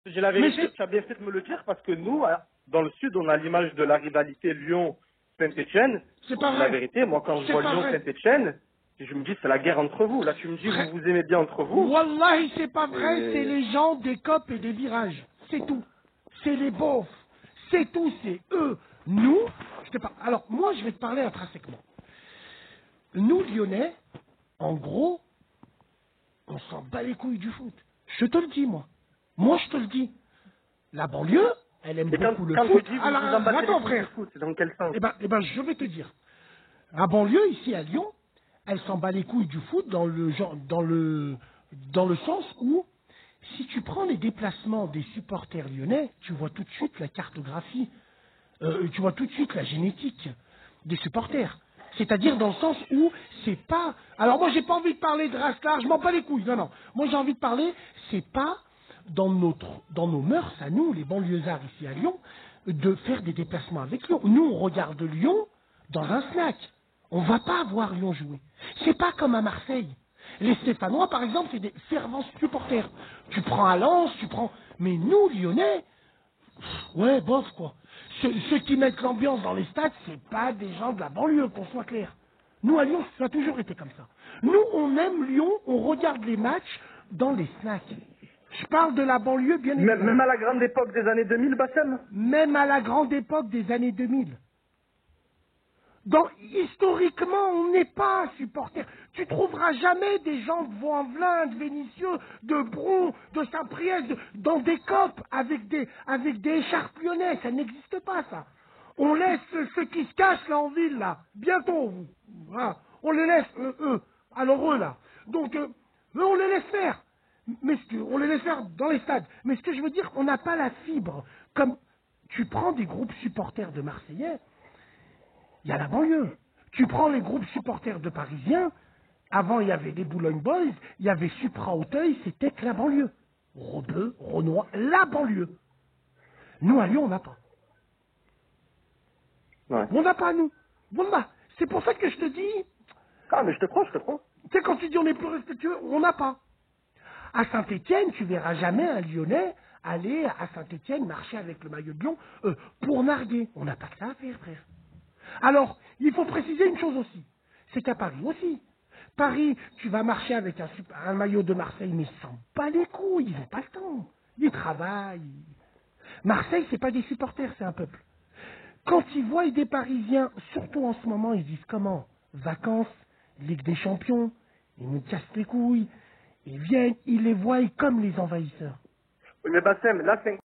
J'ai la Mais vérité, tu as bien fait de me le dire parce que nous, dans le sud, on a l'image de la rivalité Lyon-Saint-Etienne. c'est pas La vrai. vérité, moi, quand je C'est vois pas vrai. Lyon-Saint-Etienne, je me dis c'est la guerre entre vous. Là, tu me dis vous Frère, vous aimez bien entre vous. Wallahi, c'est pas vrai, c'est Et... les gens des copes et des virages. C'est tout. C'est les beaufs. C'est tout, c'est eux. Nous, je te parle. Alors, moi, je vais te parler intrinsèquement. Nous, Lyonnais, en gros, on s'en bat les couilles du foot. Je te le dis, moi. Moi, je te le dis. La banlieue, elle aime Et quand, beaucoup le quand tu foot. dis vous Alors, vous en battez les attends, couilles du frère. foot, c'est dans quel sens? Je vais te dire. La banlieue, ici à Lyon, elle s'en bat les couilles du foot dans le sens où, si tu prends les déplacements des supporters lyonnais, tu vois tout de suite la cartographie, tu vois tout de suite la génétique des supporters. C'est-à-dire dans le sens où c'est pas... Alors moi j'ai pas envie de parler de race large, je m'en bats les couilles, non, non. Moi j'ai envie de parler, c'est pas dans nos mœurs, à nous, les banlieusards ici à Lyon, de faire des déplacements avec Lyon. Nous on regarde Lyon dans un snack. On va pas voir Lyon jouer. C'est pas comme à Marseille. Les Stéphanois, par exemple, c'est des fervents supporters. Tu prends à Lens, tu prends... Mais nous, Lyonnais, ouais, bof, quoi. Ceux qui mettent l'ambiance dans les stades, c'est pas des gens de la banlieue, qu'on soit clair. Nous, à Lyon, ça a toujours été comme ça. Nous, on aime Lyon, on regarde les matchs dans les snacks. Je parle de la banlieue, bien Même évidemment. à la grande époque des années 2000, Bassem? Même à la grande époque des années 2000. Historiquement, on n'est pas supporter. Tu trouveras jamais des gens de Vaux-en-Velin, de Vénissieux, de Bron, de Saint-Priest, dans des copes avec des écharpes lyonnais. Ça n'existe pas, ça. On laisse ceux qui se cachent là en ville, là. Bientôt, vous. Voilà. On les laisse, eux. Alors eux, là. Donc, eux, on les laisse faire. On les laisse faire dans les stades. Mais ce que je veux dire, on n'a pas la fibre. Comme tu prends des groupes supporters de Marseillais, il y a la banlieue. Tu prends les groupes supporters de Parisiens, avant il y avait les Boulogne Boys, il y avait Supra Auteuil, c'était que la banlieue. Rebeu, Renoir, la banlieue. Nous à Lyon, on n'a pas. Ouais. On n'a pas, nous. On n'a. C'est pour ça que je te dis, Ah, mais je te crois, je te crois. tu sais, quand tu dis on est plus respectueux, on n'a pas. À Saint-Étienne, tu verras jamais un Lyonnais aller à Saint-Étienne marcher avec le maillot de Lyon pour narguer. On n'a pas que ça à faire, frère. Alors, il faut préciser une chose aussi. C'est qu'à Paris aussi. Paris, tu vas marcher avec un maillot de Marseille, mais ils s'en bat les couilles, ils n'ont pas le temps. Ils travaillent. Marseille, c'est pas des supporters, c'est un peuple. Quand ils voient des Parisiens, surtout en ce moment, ils disent comment? Vacances, Ligue des Champions, ils nous cassent les couilles, ils viennent, ils les voient comme les envahisseurs. Oui, mais Bassem, là, c'est